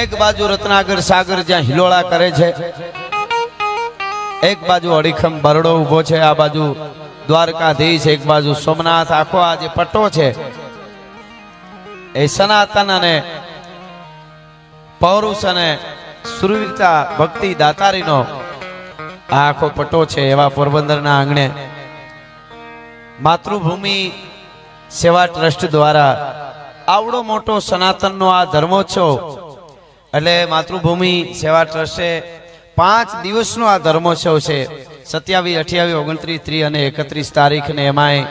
એક બાજુ રત્નાગર સાગર જ્યાં હિલોળા કરે છે, એક બાજુ અડીખમ બરડો ઉભો છે, આ બાજુ દ્વારકાધીશ, એક બાજુ સોમનાથ. આખો આ જે પટ્ટો છે એ સનાતન અને પૌરુષ અને સુરવીરતા ભક્તિ દાતારીનો આ આખો પટ્ટો છે. એવા પોરબંદરના આંગણે માતૃભૂમિ સેવા ટ્રસ્ટ દ્વારા આવડો મોટો સનાતનનો આ ધર્મોત્સવ, એટલે માતૃભૂમિ સેવા ટ્રસ્ટે 5 દિવસનો આ ધર્મોત્સવ છે. 27, 28, 29, 30 અને 31 તારીખ ને એમાંય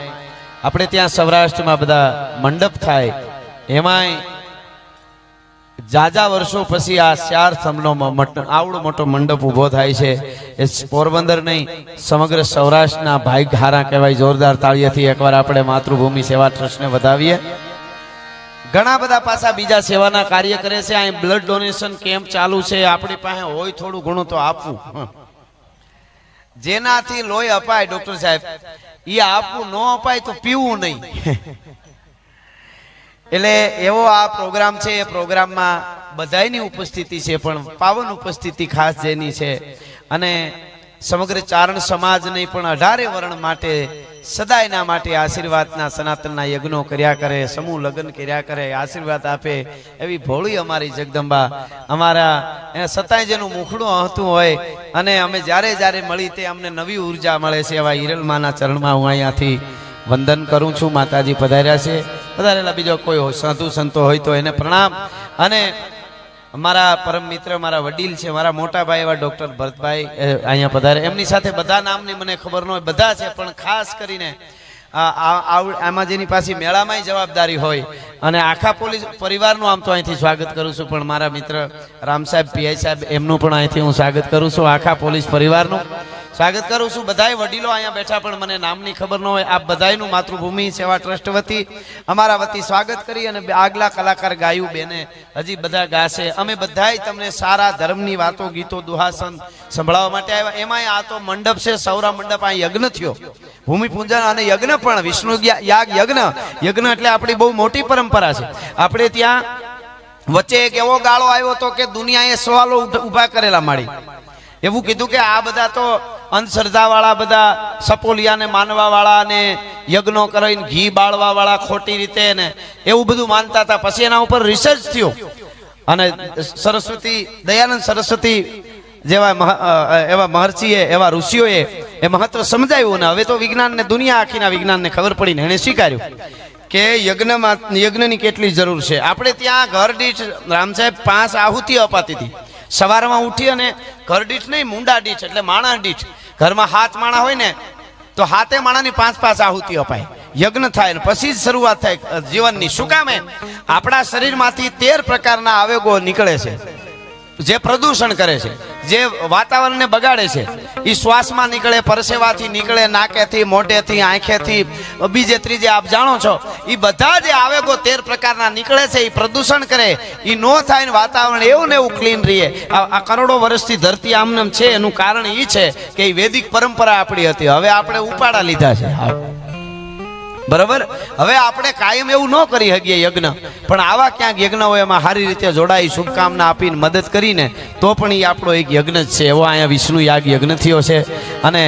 આપણે ત્યાં સૌરાષ્ટ્રમાં બધા મંડપ થાય. એમાંય જાજા વર્ષો પછી આ 4 સ્તંભનો આવડો મોટો મંડપ ઉભો થાય છે. એ પોરબંદર નહીં, સમગ્ર સૌરાષ્ટ્રના ભાઈ હારા કહેવાય. જોરદાર તાળીઓથી એકવાર આપણે માતૃભૂમિ સેવા ટ્રસ્ટને વધાવીએ. ઘણા બધા પાછા બીજા સેવાના કાર્ય કરે છે. અહીં બ્લડ ડોનેશન કેમ્પ ચાલુ છે. આપણી પાસે હોય થોડું ઘણું તો આપવું, જેનાથી લોહી અપાય ડોક્ટર સાહેબ, એ આપવું, ન અપાય તો પીવું નહીં. એટલે એવો આ પ્રોગ્રામ છે. એ પ્રોગ્રામમાં બધાની ઉપસ્થિતિ છે, પણ પાવન ઉપસ્થિતિ ખાસ જેની છે. અને સમગ્ર ચારણ સમાજ નહીં પણ 18 વર્ણ માટે સદાયના માટે આશીર્વાદના સનાતનના યજ્ઞો કર્યા કરે, સમૂહ લગ્ન કર્યા કરે, આશીર્વાદ આપે એવી ભોળી અમારી જગદંબા. અમારા સતાય જેનું મુખડું હતું હોય અને અમે જ્યારે મળી તે અમને નવી ઉર્જા મળે છે. એવા હિરલમાના ચરણમાં હું અહીંયાથી વંદન કરું છું. માતાજી પધાર્યા છે. પધારેલા બીજો કોઈ હોય, સાધુ સંતો હોય તો એને પ્રણામ. અને મારા પરમ મિત્ર, મારા વડીલ છે, મારા મોટા ભાઈ એવા ડોક્ટર ભરતભાઈ અહીંયા પધારે. એમની સાથે બધા નામની મને ખબર ન હોય, બધા છે, પણ ખાસ કરીને આમાં જેની પાસે મેળામાં જવાબદારી હોય અને આખા પોલીસ પરિવારનું આમ તો અહીંથી સ્વાગત કરું છું, પણ મારા મિત્ર રામ સાહેબ, પીઆઈ સાહેબ, એમનું પણ અહીંથી હું સ્વાગત કરું છું. આખા પોલીસ પરિવારનું સ્વાગત કરું છું. બધાય વડીલો અહીંયા બેઠા, પણ મને નામની ખબર ન હોય. આપ બધાયનું માતૃભૂમિ સેવા ટ્રસ્ટ વતી, અમારા વતી સ્વાગત કરી. અને આગલા કલાકાર ગાયું બેને હજી બધા ગાશે. અમે બધાય તમને સારા ધર્મની વાતો, ગીતો, દુહાસન સંભળાવવા માટે આવ્યા. એમાંય આ તો મંડપ છે, સૌરા મંડપ. આ યજ્ઞ થયો, ભૂમિપૂજન અને યજ્ઞ પણ વિષ્ણુ યાગ યજ્ઞ. યજ્ઞ એટલે આપણી બહુ મોટી પરંપરા છે. આપણે ત્યાં વચ્ચે એક એવો ગાળો આવ્યો હતો કે દુનિયાએ સવાલો ઉભા કરેલા માડી. એવું કીધું કે આ બધા તો અંધશ્રદ્ધા વાળા, બધા સપોલિયા ને માનવા વાળા ને યજ્ઞો કરીને ઘી બાળવા વાળા ખોટી રીતે ને એવું બધું માનતા હતા. પછી એના ઉપર રિસર્ચ થયો અને સરસ્વતી, દયાનંદ સરસ્વતી જેવા એવા મહર્ષિએ, એવા ઋષિઓએ એ મહત્વ સમજાવ્યું. ને હવે તો વિજ્ઞાન ને દુનિયા આખીના વિજ્ઞાનને ખબર પડીને એને સ્વીકાર્યું કે યજ્ઞની કેટલી જરૂર છે. આપણે ત્યાં ઘર દીઠ રામ સાહેબ 5 આહુતિ અપાતી હતી. સવારમાં ઉઠી અને ઘર દીઠ નહીં, મુંડા દીઠ એટલે માણસ દીઠ. ઘરમાં 7 માણસ હોય ને તો 7 માણસની 5-5 આહુતિ અપાય. યજ્ઞ થાય ને પછી જ શરૂઆત થાય જીવનની. શું કામે? આપણા શરીરમાંથી 13 પ્રકારના આવેગો નીકળે છે, જે પ્રદૂષણ કરે છે, જે વાતાવરણને બગાડે છે. એ શ્વાસમાં નીકળે, પરસેવાથી નીકળે, નાકેથી, મોઢેથી, આંખેથી, બીજે ત્રીજે આપ જાણો છો. એ બધા જે આવેગો 13 પ્રકારના નીકળે છે, એ પ્રદૂષણ કરે. એ નો થાય ને વાતાવરણ એવું ને એવું ક્લીન રહીએ. આ કરોડો વર્ષથી ધરતી આમનામ છે. એનું કારણ એ છે કે એ વૈદિક પરંપરા આપણી હતી. હવે આપણે ઉપાડા લીધા છે, બરાબર. હવે આપણે કાયમ એવું ન કરી શકીએ યજ્ઞ, પણ આવા ક્યાંક યજ્ઞ હોય એમાં સારી રીતે જોડાઈ, શુભકામના આપીને મદદ કરીને તો પણ એ આપણો એક યજ્ઞ જ છે. એવો અહીંયા વિષ્ણુ યાગ યજ્ઞ થયો છે. અને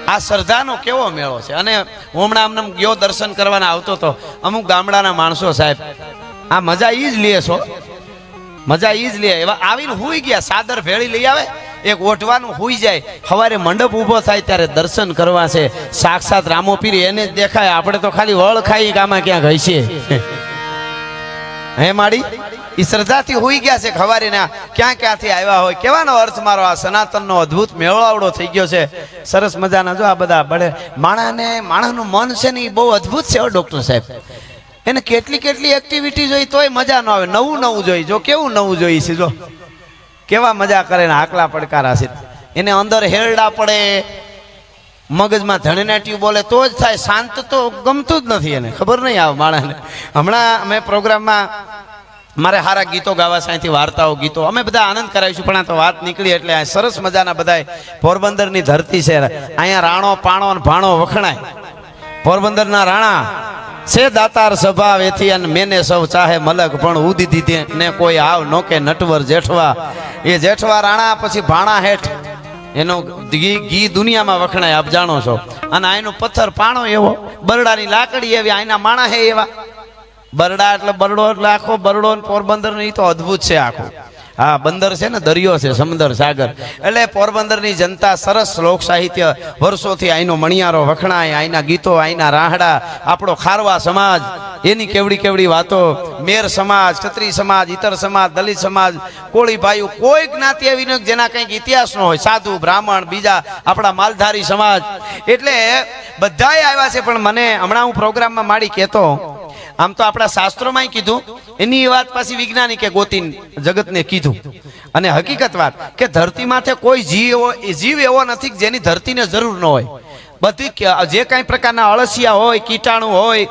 આ શ્રદ્ધાનો કેવો મેળો છે. અને હું હમણાં આમને ગયો દર્શન કરવાના આવતો હતો. અમુક ગામડાના માણસો સાહેબ આ મજા ઈ જ લે છો, મજા ઈ જ લે. એવા આવીને હુઈ ગયા, સાદર ભેળી લઈ આવે, એક ઓઢવાનું હુઈ જાય. સવારે મંડપ ઉભો થાય ત્યારે દર્શન કરવા છે. સાક્ષાત રામોપીર એને જ દેખાય. આપણે તો ખાલી વળ ખાઈ ગામાં ક્યાંક હશે. હે માડી, એ શ્રદ્ધાથી હુઈ ગયા છે. ખવારી ના ક્યાંથી આવ્યા હોય. કેવાનો અર્થ મારો આ સનાતનનો અદ્ભુત મેળાવડો થઈ ગયો છે. સરસ મજાના જો આ બધા બળે માણસનું મન છે ને એ બહુ અદ્ભુત છે ડોક્ટર સાહેબ. એને કેટલી એક્ટિવિટી જોઈ તોય મજા ન આવે. નવું જોઈ. જો કેવું નવું જોઈ છે, જો કેવા મજા કરે ને આકલા પડકારા છે. એને અંદર હેરડા પડે, મગજમાં ધણનાટ્યું બોલે તો જ થાય. શાંત તો ગમતું જ નથી એને, ખબર નહીં આવે માણસને. હમણાં અમે પ્રોગ્રામમાં મારે સારા ગીતો ગાવા સાંયથી, વાર્તાઓ, ગીતો અમે બધા આનંદ કરાવીશું. પણ આ તો વાત નીકળી એટલે આ સરસ મજાના બધા પોરબંદરની ધરતી છે. અહીંયા રાણો, પાણો અને ભાણો વખણાય. પોરબંદરના રાણા સે દાતાર સ્વભાવ એથી અને મેને સૌ ચાહે મલક પણ ઉદી દીધે ને કોઈ આવ નોકે નટવર જેઠવા. એ જેઠવા રાણા પછી ભાણા હેઠ એનો ઘી દુનિયામાં વખણાય, આપ જાણો છો. અને આનો પથ્થર પાણો એવો, બરડાની લાકડી એવી, આના માણા હે એવા. બરડા એટલે બરડો એટલે આખો બરડો પોરબંદર નો તો અદભુત છે આખો. હા, બંદર છે ને, દરિયો છે, સમુદ્ર સાગર. એટલે પોરબંદરની જનતા સરસ લોક સાહિત્ય વર્ષોથી આઈનો મણિયારો વખણાય, આઈના ગીતો, આઈના રાહડા, આપણો ખારવા સમાજ એની કેવડી કેવડી વાતો, મેર સમાજ, ક્ષત્રિય સમાજ, ઇતર સમાજ, દલિત સમાજ, કોળી ભાઈઓ, કોઈ જ્ઞાતિ એવી ન જેના કંઈક ઇતિહાસ ન હોય, સાધુ બ્રાહ્મણ, બીજા આપણા માલધારી સમાજ, એટલે બધાય આવ્યા છે. પણ મને હમણાં હું પ્રોગ્રામમાં માડી કહેતો, આમ તો આપણા શાસ્ત્રોમાં કીધું, એની વાત પાછી વૈજ્ઞાનિકે ગોતીન જગતને કીધું. અને હકીકત વાત કે ધરતી માથે કોઈ જીવ એવો નથી જેની ધરતીને જરૂર ન હોય. બધી જે કઈ પ્રકારના અળસિયા હોય, કીટાણુ હોય,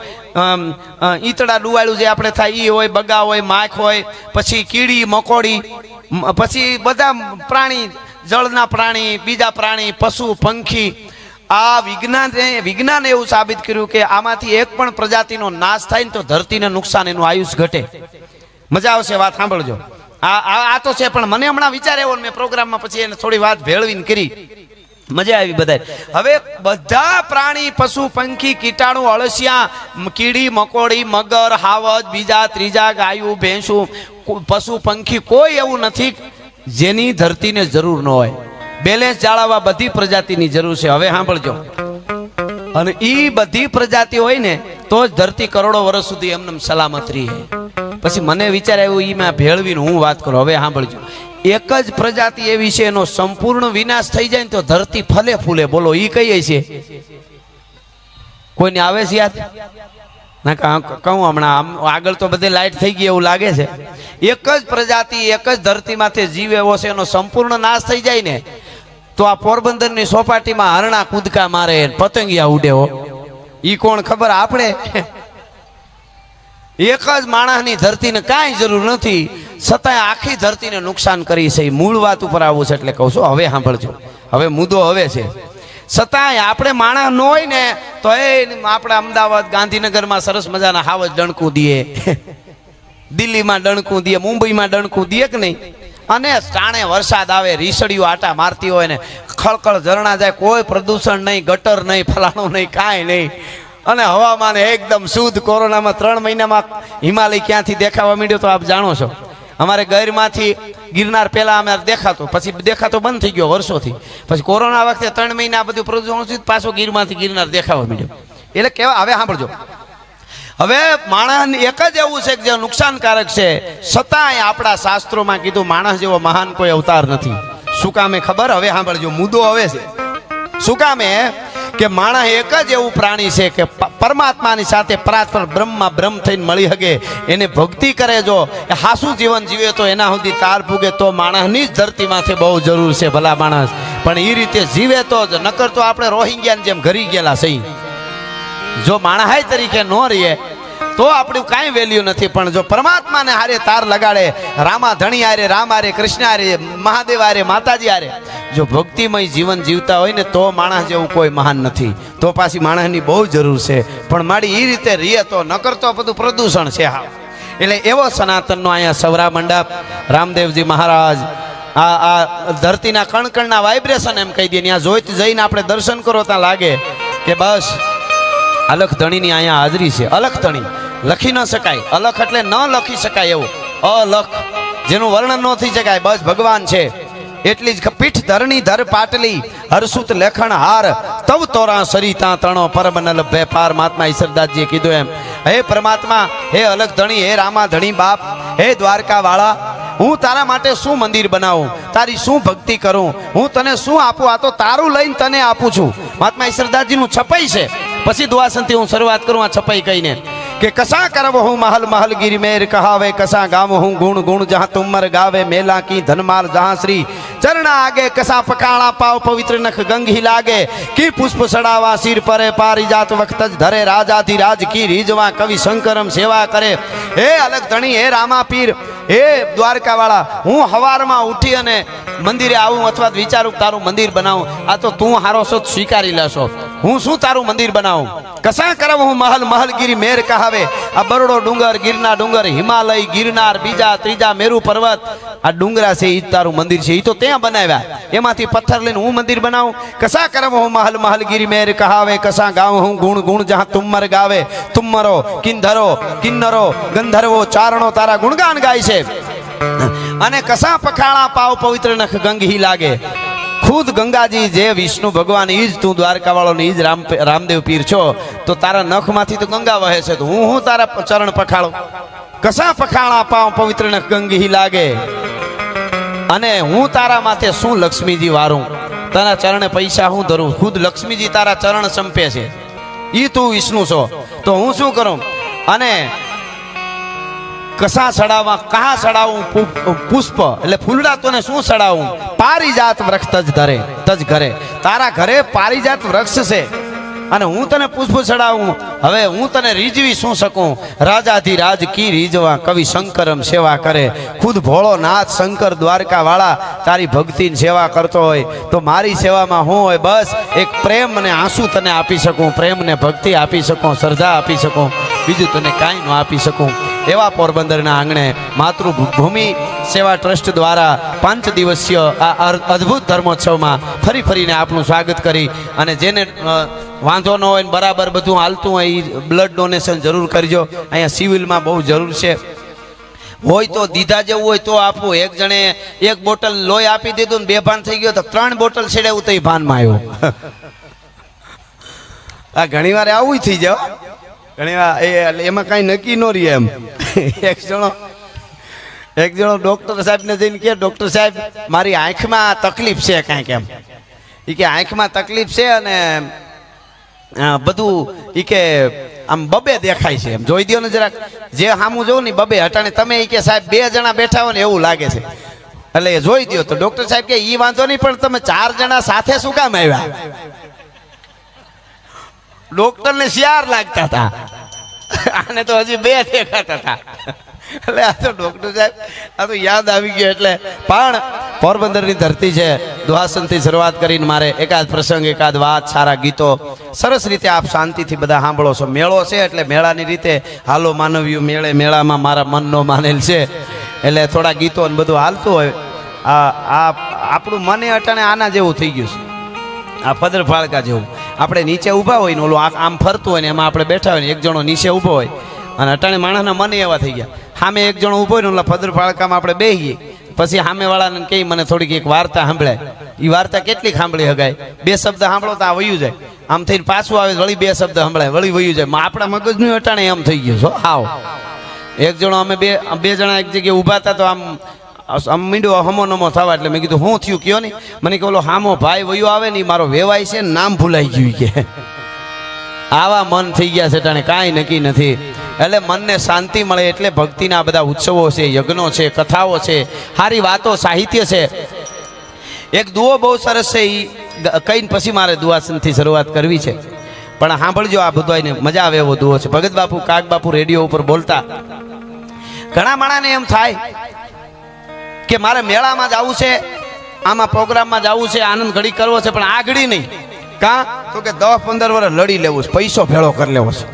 ઈતડા ડુવાળું જે આપણે થાય ઈ હોય, બગા હોય, માખ હોય, પછી કીડી મકોડી, પછી બધા પ્રાણી, જળના પ્રાણી, બીજા પ્રાણી, પશુ પંખી, આ વિજ્ઞાન એવું સાબિત કર્યું કે આમાંથી એક પણ પ્રજાતિનો નાશ થાય ને તો ધરતીને નુકસાન, એનું આયુષ ઘટે. મજા આવશે, વાત સાંભળજો. આ તો છે, પણ મને હમણાં વિચાર એવો, મેં પ્રોગ્રામમાં પછી એને થોડી વાત ભેળવીને કરી, મજા આવી બધા. હવે બધા પ્રાણી, પશુ પંખી, કીટાણુ, અળસિયા, કીડી મકોડી, મગર, હાવજ, બીજા ત્રીજા, ગાયું ભેંસું, પશુ પંખી, કોઈ એવું નથી જેની ધરતીને જરૂર ન હોય. બેલેન્સ જાળવવા બધી પ્રજાતિની જરૂર છે. હવે સાંભળજો, અને ઈ બધી પ્રજાતિ હોય ને તો જ ધરતી કરોડો વર્ષ સુધી એમને સલામત રહે. પછી મને વિચાર આવ્યો, ઈ મેં ભેળવીને હું વાત કરું. હવે સાંભળજો, એક જ પ્રજાતિ એવી છે એનો સંપૂર્ણ વિનાશ થઈ જાય ને તો ધરતી ફલે ફૂલે. બોલો ઈ કઈ છે? કોઈને આવે છે યાદ? ના કહું હમણાં, આગળ તો બધે લાઈટ થઈ ગઈ એવું લાગે છે. એક જ પ્રજાતિ, એક જ ધરતીમાંથી જીવ એવો છે એનો સંપૂર્ણ નાશ થઈ જાય ને તો આ પોરબંદરની સોપાટીમાં હરણા કૂદકા મારે, પતંગિયા ઉડે. હો, ઈ કોણ ખબર? આપણે. એક જ માણસની ધરતીને કાંઈ જરૂર નથી, છતાંય આખી ધરતીને નુકસાન કરી છે. મૂળ વાત ઉપર આવું છે એટલે કહું છું. હવે સાંભળજો, હવે મુદ્દો હવે છે. છતાંય આપણે માણસ ન હોય ને તો એ આપણે અમદાવાદ, ગાંધીનગરમાં સરસ મજાના હાવજ ડણકું દઈએ, દિલ્હીમાં ડણકું દઈએ, મુંબઈમાં ડણકું દઈએ કે નહીં? અને ટાણે વરસાદ આવે, રીસડીઓ આટા મારતી હોય ને ખળખળ ઝરણા જાય, કોઈ પ્રદૂષણ નહીં, ગટર નહીં, ફલાણું નહીં, કાંઈ નહીં. અને હવામાન એકદમ શુદ્ધ. કોરોનામાં 3 મહિનામાં હિમાલય ક્યાંથી દેખાવા માંડ્યો તો આપ જાણો છો. અમારે ગૈરમાંથી ગિરનાર પહેલા અમે દેખાતો, પછી દેખાતો બંધ થઈ ગયો વર્ષોથી. પછી કોરોના વખતે 3 મહિના બધું પ્રદૂષણ, પાછો ગીરમાંથી ગિરનાર દેખાવા માંડ્યો. એટલે કેવા, હવે સાંભળજો, હવે માણસ એક જ એવું છે કે જે નુકસાનકારક છે, છતાંય આપણા શાસ્ત્રોમાં કીધું માણસ જેવો મહાન કોઈ અવતાર નથી. શું કામે ખબર? હવે સાંભળજો, મુદ્દો હવે છે. શું કામે? કે માણસ એક જ એવું પ્રાણી છે કે પરમાત્માની સાથે પરાત્પર બ્રહ્મમાં બ્રહ્મ થઈને મળી શકે. એને ભક્તિ કરે, જો એ હાસુ જીવન જીવે તો એના સુધી તાર પૂગે તો માણસની જ ધરતીમાંથી બહુ જરૂર છે. ભલા માણસ પણ એ રીતે જીવે તો જ, નકર તો આપણે રોહિંગ્યાની જેમ ઘરી ગયેલા સહી. જો માણસ તરીકે ન રહીએ તો આપણું કાંઈ વેલ્યુ નથી. પણ જો પરમાત્માને હારે તાર લગાડે, રામા ધણી હારે, રામ હારે, કૃષ્ણ હારે, મહાદેવ હારે, માતાજી હારે જો ભક્તિમય જીવન જીવતા હોય ને તો માણસ જેવું કોઈ મહાન નથી. તો પાછી માણસની બહુ જરૂર છે. પણ મારી એ રીતે રહીએ તો, નકર તો બધું પ્રદૂષણ છે. હા, એટલે એવો સનાતનનો અહીંયા સવરા મંડપ, રામદેવજી મહારાજ, આ ધરતીના કણકણના વાઇબ્રેશન એમ કહી દે. ત્યાં જોઈત જઈને આપણે દર્શન કરો ત્યાં લાગે કે બસ અલખ ધણીની અહીંયા હાજરી છે. અલખ ધણી લખી ન શકાય. અલખ એટલે ન લખી શકાય એવું, અલખ જેનું વર્ણન ન થઈ શકાય. બસ ભગવાન છે એટલી જ. પીઠ ધરણી ધર પાટલી, હરસુત લેખણ હાર, તવ તોરા સરિતા તણો પરમનલ વેપાર. મહાત્મા ઈશ્વરદાસજીએ કીધું એમ, હે પરમાત્મા, હે અલખ ધણી, હે રામા ધણી બાપ, હે દ્વારકા વાળા, હું તારા માટે શું મંદિર બનાવું, તારી શું ભક્તિ કરું, હું તને શું આપું? આ તો તારું લઈને તને આપું છું. મહાત્મા ઈશ્વરદાસજીનું છપાઈ છે. પછી દુઆસનથી હું શરૂઆત કરું આ છપાઈ કહીને કે કસા કરવ હું महल महल गिर मेर कहावे, कसा गाव हूँ गुण गुण जहाँ तुमर गावे, मेला की धनमाल जहाँ श्री चरणा आगे, कसा पकाड़ा पाव पवित्र नख गंगी लागे, की पुष्प सड़ावा सिर परे पारिजात वक्त धरे, राजाधिराज की रीजवा कवि शंकरम सेवा करे. हे अलग धणी, हे रामा पीर, हे द्वारका वाला, हूँ हवार में उठी अने मंदिरे आऊँ अथवा विचारूं तारू मंदिर बनाऊं. आ तो तू हारो છો સ્વીકારી લેશો. હું શું તારું મંદિર બનાવું? કસા કરમ હું મહલ મહલગીરી મેર કહાવે. આ બરોડો ડુંગર, ગીરના ડુંગર, હિમાલય, ગિરનાર, બીજા ત્રીજા મેરુ પર્વત, આ ડુંગરા છે ઈ તારું મંદિર છે. ઈ તો ત્યાં બનાવ્યા, એમાંથી પથ્થર લઈને હું મંદિર બનાવું. કસા કરમ હું મહલ મહલગીરી મેર કહાવે. કસા ગાઉં હું ગુણ ગુણ જહાં તુમ્મર ગાવે. તુમ્મરો કિન્ધરો કિન્નરો ગંધર્વો ચારણો તારા ગુણગાન ગાય છે. અને કસા પખાળા પાવ પવિત્ર નખ ગંગ હી લાગે. ખુદ ગંગાજી જે વિષ્ણુ ભગવાન ઈ જ તું દ્વારકા વાળો ને ઈ જ રામદેવ પીર છો, તો તારા નખમાંથી તો ગંગા વહે છે, તો હું તારા ચરણ પખાળું. કસા પખાળા પાવ પવિત્ર નખ ગંગ હી લાગે. અને હું તારા માથે શું લક્ષ્મીજી વારું, તારા ચરણે પૈસા હું ધરું. ખુદ લક્ષ્મીજી તારા ચરણ સંપે છે, ઈ તું વિષ્ણુ છો, તો હું શું કરું. અને કસા ચડાવવા કહા ચડાવું પુષ્પ, એટલે ફૂલડા તોને શું ચડાવું. પારિજાત વૃક્ષ તજ ધરે તજ ઘરે. તારા ઘરે પારિજાત વૃક્ષ છે અને હું તને પુષ્પ ચડાવું. હવે હું તને રીઝવી શું શકું. રાજાથી રાજ કી રીઝવા કવિ શંકરમ સેવા કરે. ખુદ ભોળો નાથ શંકર દ્વારકા વાળા તારી ભક્તિની સેવા કરતો હોય, તો મારી સેવામાં હું હોય બસ એક પ્રેમ અને આંસુ તને આપી શકું, પ્રેમ ને ભક્તિ આપી શકું, શ્રદ્ધા આપી શકું, બીજું તને કાંઈ ન આપી શકું. એવા પોરબંદરના આંગણે માતૃભૂમિ સેવા ટ્રસ્ટ દ્વારા 5 દિવસીય આ અદ્ભુત ધર્મોત્સવમાં ફરી ફરીને આપનું સ્વાગત કરી, અને જેને વાંધો ન હોય બરાબર બધું હાલતું હોય એ બ્લડ ડોનેશન જરૂર કરજો. અહીંયા સિવિલમાં બહુ જરૂર છે. હોય તો દીધા જેવું હોય તો આપવું. એક જણે 1 બોટલ લોહી આપી દીધું ને બેભાન થઈ ગયો, તો 3 બોટલ છેડાવું તો એ ભાનમાં આવ્યો. આ ઘણી વાર આવું થઈ જાવ, ઘણી વાર એમાં કાંઈ નક્કી ન રહે એમ. એક જણો ડોક્ટર સાહેબને જઈને કે, ડોક્ટર સાહેબ મારી આંખમાં તકલીફ છે કાંઈક એમ. એ કે આંખમાં તકલીફ છે અને બધું એ કે આમ બબે દેખાય છે એમ, જોઈ દો ને જરાક. જે સામું જોઉં ને બબે હટાણે. તમે એ કે સાહેબ 2 જણા બેઠા હોય ને એવું લાગે છે, એટલે એ જોઈ દો. તો ડોક્ટર સાહેબ કે એ વાંધો નહીં, પણ તમે 4 જણા સાથે શું કામ આવ્યા. ડોક્ટરને 4 લાગતા હતા, આને તો હજી 2 દેખાતા હતા. એટલે આ તો ડોક્ટર સાહેબ આ તો યાદ આવી ગયો. એટલે પણ પોરબંદરની ધરતી છે, દ્વાસનથી શરૂઆત કરીને મારે એકાદ પ્રસંગ, એકાદ વાત, સારા ગીતો સરસ રીતે આપ શાંતિથી બધા સાંભળો છો. મેળો છે એટલે મેળાની રીતે હાલો માનવ્યું મેળે, મેળામાં મારા મનનો માનેલ છે, એટલે થોડા ગીતો ને બધું હાલતું હોય. આ આપણું મને અટાણે આના જેવું થઈ ગયું છે, આ પદર ફાળકા જેવું. આપણે નીચે ઊભા હોય ને ઓલું આમ ફરતું હોય ને એમાં આપણે બેઠા હોય ને એક જણો નીચે ઊભો હોય, અને અટાણે માણસના મને એવા થઈ ગયા. સામે એક જણો ઊભો હોય ને ઓલા પદર ફાળકામાં આપણે બેહીએ, પછી સામેવાળાને કહી મને થોડીક એક વાર્તા સાંભળાય. એ વાર્તા કેટલી સાંભળી હગાય. 2 શબ્દ સાંભળો તો આ વયું જાય, આમ થઈને પાછું આવે વળી 2 શબ્દ સંભળાય, વળી વયું જાય. આપણા મગજનું અટાણે એમ થઈ ગયું છો. હાવ એક જણો અમે બે જણા એક જગ્યાએ ઊભા હતા, તો આમ મીંડો હમો નમો થવા. એટલે મેં કીધું હું થયું કયો નહીં. મને કે ઓલો હામો ભાઈ વયો આવે ને મારો વેવાય છે, નામ ભૂલાઈ ગયું કે. આવા મન થઈ ગયા છે ટાણે, કાંઈ નક્કી નથી. એટલે મનને શાંતિ મળે એટલે ભક્તિના બધા ઉત્સવો છે, યજ્ઞો છે, કથાઓ છે, સારી વાતો, સાહિત્ય છે. એક દુઓ બહુ સરસ છે, એ કહીને પછી મારે દુઆસનથી શરૂઆત કરવી છે. પણ સાંભળજો, આ બધાને મજા આવે એવો દુઓ છે. ભગત બાપુ કાગ બાપુ રેડિયો ઉપર બોલતા. ઘણા માણાને એમ થાય કે મારે મેળામાં જવું છે, આમાં પ્રોગ્રામમાં જવું છે, આનંદ ઘડી કરવો છે, પણ આ ઘડી નહીં. કાં તો કે 10-15 વર્ષ લડી લેવું છે, પૈસો ભેળો કરી લેવો છે.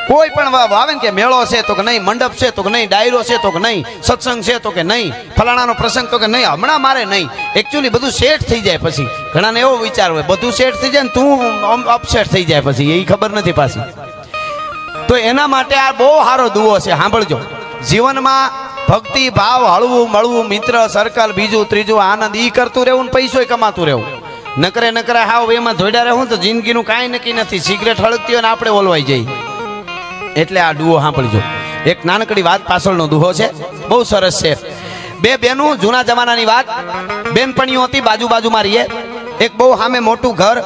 કોઈ પણ આવે ને કે મેળો છે તો કે નહીં, મંડપ છે તો કે નહીં, ડાયરો છે તો કે નહીં, સત્સંગ છે તો કે નહીં, ફલાણાનો પ્રસંગ તો કે નહીં, હમણાં મારે નહીં. એકચ્યુઅલી બધું સેટ થઈ જાય પછી ઘણાને એવો વિચાર હોય બધું સેટ થઈ જાય ને તું અપસેટ થઈ જાય પછી, એ ખબર નથી પાછી. તો એના માટે આ બહુ સારો દુઓ છે, સાંભળજો. જીવનમાં ભક્તિ ભાવ, હળવું મળવું, મિત્ર સર્કલ, બીજું ત્રીજું આનંદ ઈ કરતું રહેવું ને પૈસો કમાતું રહેવું. નકરે હાવ એમાં જોડ્યા રહેવું તો જિંદગીનું કાંઈ નક્કી નથી. સિગરેટ હળગતી હોય ને આપણે ઓલવાઈ જઈએ. એટલે આ દુઓ સાંભળજો. એક નાનકડી વાત પાછળનો દુહો છે, બહુ સરસ છે. 2 બહેનો, જૂના જમાનાની વાત. બેનપણીઓ હતી, બાજુમાં રહીએ. એક બહુ સામે મોટું ઘર,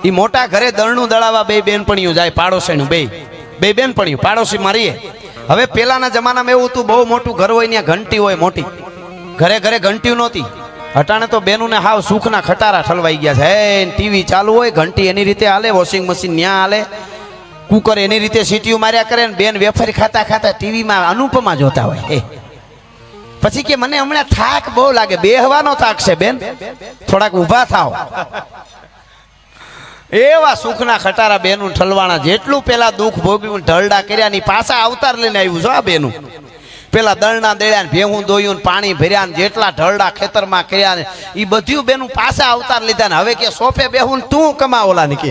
એ મોટા ઘરે દળનું દળાવા 2 બેનપણીઓ જાય, પાડોશીનું. 2 બેનપણીઓ પાડોશીમાં રહીએ. હવે પેલાના જમાનામાં એવું હતું, બહુ મોટું ઘર હોય ત્યાં ઘંટી હોય મોટી, ઘરે ઘંટીઓ નહોતી. અટાણે તો બેનુને હાવ સુખના ખટારા ઠલવાઈ ગયા છે. ટીવી ચાલુ હોય, ઘંટી એની રીતે હાલે, વોશિંગ મશીન ન્યા હાલે, કુકર એની રીતે સીટીઓ માર્યા કરે, ને બેન વેફર ખાતા ટીવીમાં અનુપમા જોતા હોય. પછી કે મને હમણાં થાક બહુ લાગે. બેહવાનો થાક છે બેન, થોડાક ઊભા થાવ. એવા સુખના ખટારા બેનું ઠલવાણા, જેટલું પેલા દુઃખ ભોગવ્યું ઢળડા કર્યા ની પાછા અવતાર લઈને આવ્યું છો આ બેનું. પેલા દળના દળ્યા ને ભેહું દોયું પાણી ભર્યા ને જેટલા ઢળડા ખેતરમાં કર્યા ને એ બધું બેનું પાછા અવતાર લીધા ને હવે કે સોફે બેહું તું કમાવલા ને કે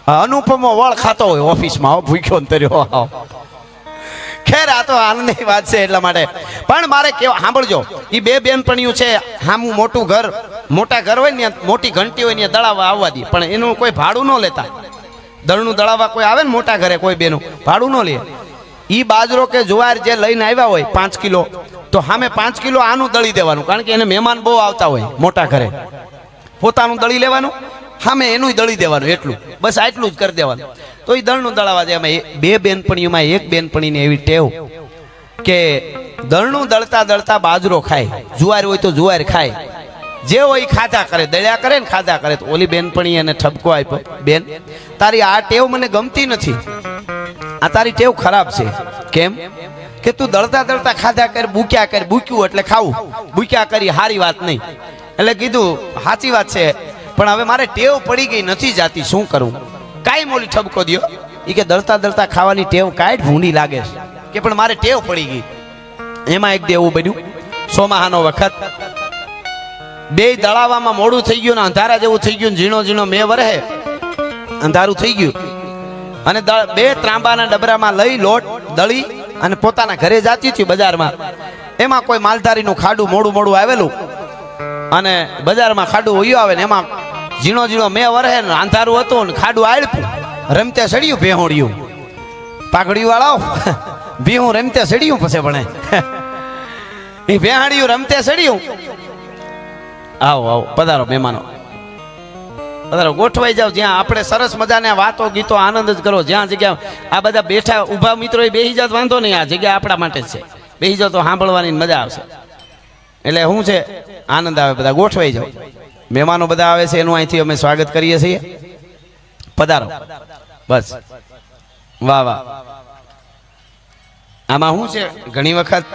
અનુપમો વળ ખાતો હોય ઓફિસમાં ભૂખ્યો ને તર્યો. ખેર આ તો આનંદની વાત છે એટલા માટે. પણ મારે કેવા સાંભળજો, એ બે બેનપણીઓ છે, હામું મોટું ઘર, મોટા ઘર હોય ને મોટી ઘંટી હોય ને દળાવવા આવવા દે, પણ એનું કોઈ ભાડું ન લેતા. દળનું દળાવવા કોઈ આવે ને મોટા ઘરે કોઈ બેનું ભાડું ન લે. ઈ બાજરો કે જુવાર જે લઈને આવ્યા હોય 5 કિલો, તો સામે 5 કિલો આનું દળી દેવાનું, કારણ કે એને મહેમાન બહુ આવતા હોય મોટા ઘરે. પોતાનું દળી લેવાનું, સામે એનું દળી દેવાનું, એટલું બસ આટલું જ કરી દેવાનું. તો એ દળનું દળાવા દે. એમાં બે બેનપણીઓમાં એક બેનપણીને એવી ટેવ કે દળનું દળતા દળતા બાજરો ખાય, જુવાર હોય તો જુવાર ખાય, જે હોય ખાધા કરે, દળ્યા કરે ને ખાધા કરે. તો ઓલી બેનપણી એને ઠપકો આપ્યો, બેન તારી આ ટેવ મને ગમતી નથી, આ તારી ટેવ ખરાબ છે. કેમ કે તું દળતા દળતા ખાધા કર, બૂક્યા કર, બૂક્યું એટલે ખાવું, બૂક્યા કરી હારી વાત નહીં. એટલે કીધું સાચી વાત છે, પણ હવે મારે ટેવ પડી ગઈ નથી જાતી, શું કરું? કાંઈ મોલી ઠપકો દ્યો. એ કે દળતા દળતા ખાવાની ટેવ કાંઈ ભૂંડી લાગે છે કે પણ મારે ટેવ પડી ગઈ. એમાં એક દેવું બન્યું, સોમાહાનો વખત બે દળાવામાં મોડું થઈ ગયું ને અંધારા જેવું થઈ ગયું, ઝીણો ઝીણો મેં વરહે અંધારું થઈ ગયું, અને બે ત્રાંબાના ડબરામાં લઈ લોટ દળી અને પોતાના ઘરે જાતી હતી બજારમાં. એમાં કોઈ માલધારીનું ખાડું મોડું મોડું આવેલું અને બજારમાં ખાડું હોયું આવે ને એમાં ઝીણો ઝીણો મેં વરહે ને અંધારું હતું ને ખાડું આળપ્યું, રમતે સડ્યું ભેહોડ્યું, પાઘડી વાળાઓ ભીહું રમતે સડ્યું પછી ભણે એ ભેહાડ્યું રમતે સડ્યું. આવો આવો પધારો મહેમાનો, પધારો, ગોઠવાઈ જાવ. જ્યાં આપણે સરસ મજાને વાતો ગીતો આનંદ જ કરો. જ્યાં જગ્યા આ બધા બેઠા ઊભા મિત્રો બેસી જાવ વાંધો નહીં, આ જગ્યા આપણા માટે જ છે. બેસી જાવ તો સાંભળવાની મજા આવશે. એટલે શું છે આનંદ આવે. બધા ગોઠવાઈ જાવ, મહેમાનો બધા આવે છે એનું અહીંથી અમે સ્વાગત કરીએ છીએ. પધારો, બસ. વાહ વાહ. આમાં શું છે, ઘણી વખત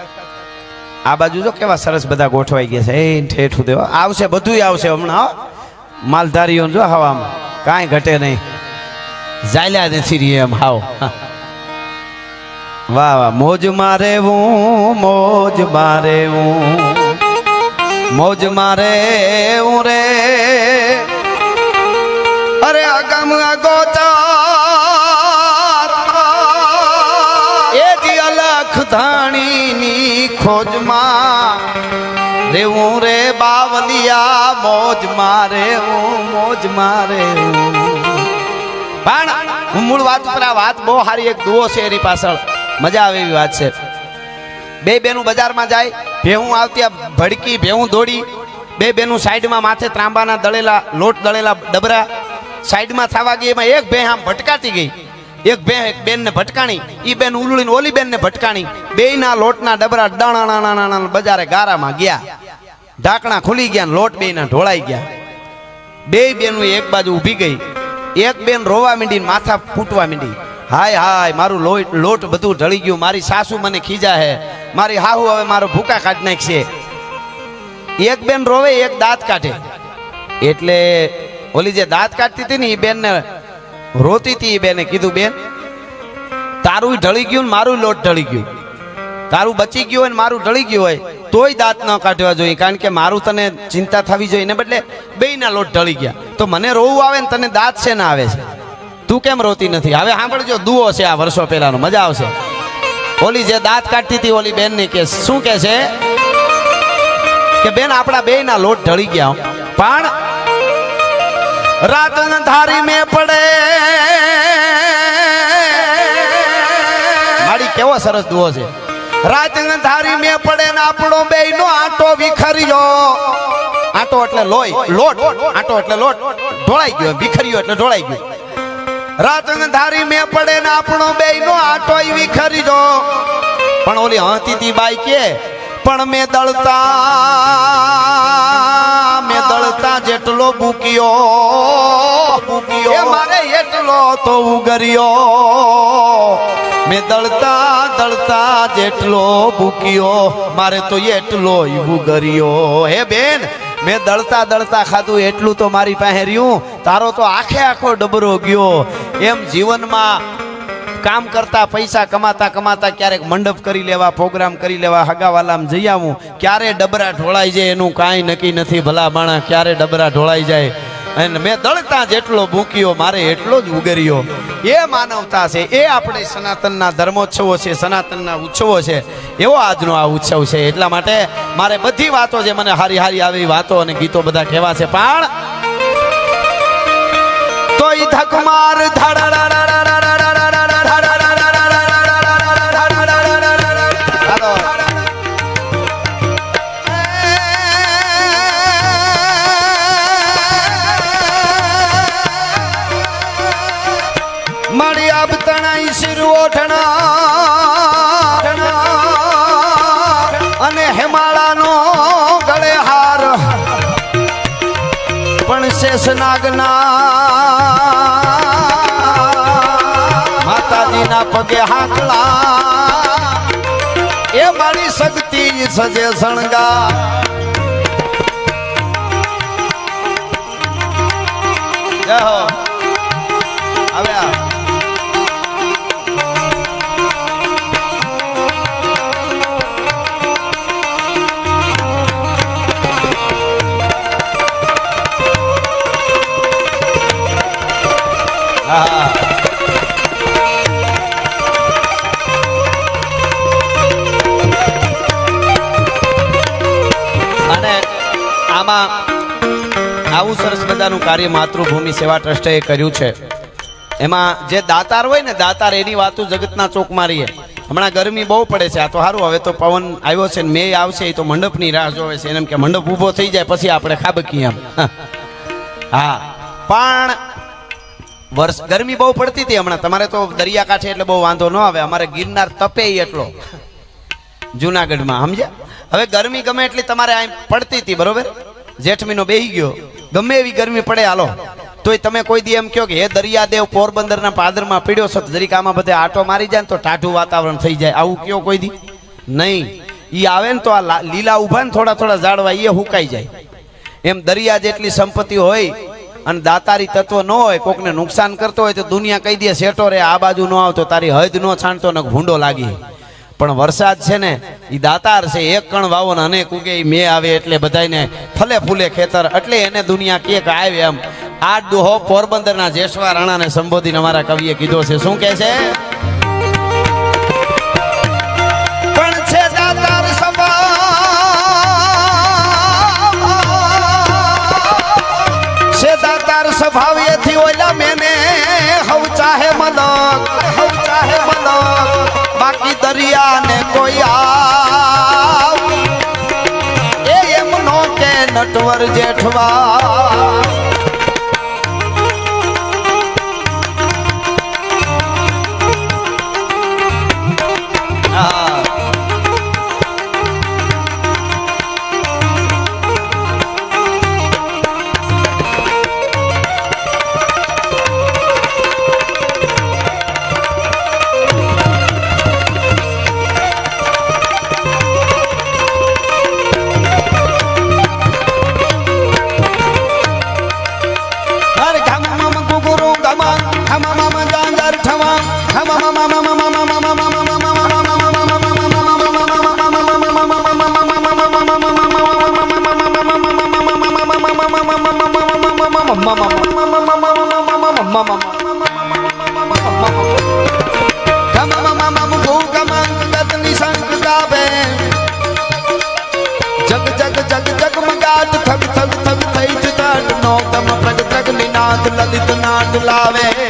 આ બાજુ જો કેવા સરસ બધા ગોઠવાઈ ગયા છે. એ ઠેઠું દેવા આવશે, બધું આવશે હમણાં. માલધારીઓ જો હવામાં કાંઈ ઘટે નહીં, જાલ્યા નથી રહી એમ હાવ. વાહ વાહ. મોજ મારે હું, મોજ મારે હું, મોજ મારે હું રે. અરે અગમ અગોચર એ જી અલખ ધાણીની ખોજમાં રેવું રે બાવલિયા. મોજ મારે હું, મોજ મારે હું. પણ હું મૂળ વાત ઉપર આ વાત બહુ સારી એક દુઓ છે એની પાછળ, મજા આવે એવી વાત છે. બે બેનું બજારમાં જાય, ભેહું આવતી ભડકી ભેહું દોડી, બે બેનું સાઈડમાં માથે ત્રાંબાના દળેલા લોટ દળેલા ડબરા સાઈડમાં થવા ગઈ. એમાં એક ભે આમ ભટકાતી ગઈ, એક ભે એક બેનને ભટકાણી, ઈ બેન ઉલળીને ઓલી બેનને ભટકાણી. બેયના લોટના ડબરા ડણાણાણાણા બજારે ગારામાં ગયા, ઢાંકણા ખુલી ગયા, લોટ બેયના ઢોળાઈ ગયા. બે બેનું એક બાજુ ઊભી ગઈ, એક બેન રોવા માંડી, માથા ફૂટવા માંડી. હાય હાય, મારું લોટ બધું ઢળી ગયું, મારી સાસુ મને ખીજા હે, મારી હાહુ હવે મારો ભૂકા કાઢ નાખશે. એક બેન રોવે, એક દાંત કાઢે. એટલે ઓલી જે દાંત કાઢતી હતી ને એ બેન ને રોતી હતી. એ બેને કીધું, બેન તારું ઢળી ગયું ને મારું લોટ ઢળી ગયું, તારું બચી ગયું હોય ને મારું ઢળી ગયું હોય તોય દાંત ન કાઢવા જોઈએ, કારણ કે મારું તને ચિંતા થવી જોઈએ, ને બદલે બેયના લોટ ઢળી ગયા. તો મને રોવું આવે ને તને દાંત છે ને આવે છે, તું કેમ રોતી નથી? હવે સાંભળજો, દુઓ છે આ વર્ષો પહેલાનો, મજા આવશે. ઓલી જે દાંત કાઢતી હતી ઓલી બેન ને કે શું કે છે કે બેન આપણા બેયના લોટ ઢળી ગયા, પણ રાત ધારી મેં પડે. મારી કેવો સરસ દુઓ છે. રાત ધારી મેં પડે ને આપણો બેયનો આટો વિખર્યો. આટો એટલે લોહી, લોટ, આટો એટલે લોટ ઢોળાઈ ગયો, વિખર્યો એટલે ઢોળાઈ ગયો. રાત ધારી મેં પડે ને આપણો બેયનો આટો વિખર્યો. પણ ઓલી હંતી બાઈ કે પણ મેં દળતા જેટલો બુકિયો મારે એટલો તો ઉગર્યો. મેં દળતા જેટલો બુકિયો મારે તો એટલો ઉગર્યો. હે બેન, મેં દળતા દળતા ખાધું એટલું તો મારી પાસે રહ્યું, તારો તો આખે આખો ડબરો ગયો. એમ જીવનમાં કામ કરતા પૈસા કમાતા કમાતા ક્યારેક મંડપ કરી લેવા, પ્રોગ્રામ કરી લેવા, હગાવાલામાં જઈ આવું, ક્યારે ડબરા ઢોળાઈ જાય એનું કાંઈ નક્કી નથી. ભલા માણા ક્યારે ડબરા ઢોળાઈ જાય. અને મેં દળતા જેટલો ભૂક્યો મારે એટલો જ ઉગર્યો. એ માનવતા છે, એ આપણે સનાતનના ધર્મોત્સવો છે, સનાતનના ઉત્સવો છે. એવો આજનો આ ઉત્સવ છે. એટલા માટે મારે બધી વાતો જે મને હારી હારી આવી વાતો અને ગીતો બધા કહેવા છે, પણ તો ઈ ધકમાર મારી આબ તણાઈ શિર ઓઠણા અને હેમાળાનો ગળે હાર પણ શેષનાગના માતાજીના પગે હાકલા એ મારી શક્તિ સજે શણગા. જય હો. આવ્યા અને આમાં આવું સરસ મજાનું કાર્ય માતૃભૂમિ સેવા ટ્રસ્ટે કર્યું છે. એમાં જે દાતાર હોય ને, દાતાર એની વાતો જગતના ચોક મારીએ. હમણાં ગરમી બહુ પડે છે, આ તો સારું હવે તો પવન આવ્યો છે ને મે આવશે, એ તો મંડપની રાહ જોવે છે. એમ કે મંડપ ઊભો થઈ જાય પછી આપણે ખાબકી એમ. હા, પણ વર્ષ ગરમી બહુ પડતી હતી હમણાં. તમારે તો દરિયાકાંઠે એટલે બહુ વાંધો ન આવે, અમારે ગિરનાર તપે એટલો જુનાગઢમાં, સમજ્યા? હવે ગરમી ગમે એટલી તમારે અહીં પડતી હતી, બરોબર? જેઠ મહિનો બેહી ગયો, ગમે એવી ગરમી પડે હાલો, તોય તમે કોઈ દી એમ કહો કે હે દરિયાદેવ પોરબંદરના પાદરમાં પીડ્યો છો, દરિકામાં બધે આટો મારી જાય ને તો ટાઢું વાતાવરણ થઈ જાય, આવું કયો કોઈ દી? નહીં. ઈ આવે ને તો આ લીલા ઉભા ને થોડા થોડા ઝાડવા એ હુકાઈ જાય. એમ દરિયા જેટલી સંપત્તિ હોય અને દાતારી તત્વ ન હોય, કોકને નુકસાન કરતો હોય તો દુનિયા કહી દે સેટો રે, આ બાજુ ન આવતો, તારી હદ ન છાંટતો ને ભૂંડો લાગી. પણ વરસાદ છે ને એ દાતાર છે, એક કણ વાવો ને અનેક ઉગે. મે આવે એટલે બધાને ફલે ફૂલે ખેતર, એટલે એને દુનિયા કે આવે. એમ આ દોહો પોરબંદરના જેશવા રાણાને સંબોધીને અમારા કવિએ કીધો છે. શું કહે છે? પણ છે દાતાર સ્વભાવ એથી ઓલા મેને હવ ચાહે મલક, હવ ચાહે મલક, બાકી દરિયા ને કોઈ આવ એ એમ નો કે નટવર જેઠવા. જગ જગ જગ જગ મગાટ થગ થગ થગ થઈ જટ નો તમ પ્રગ પ્રગ નિનાદ લલિત નાદ લાવે.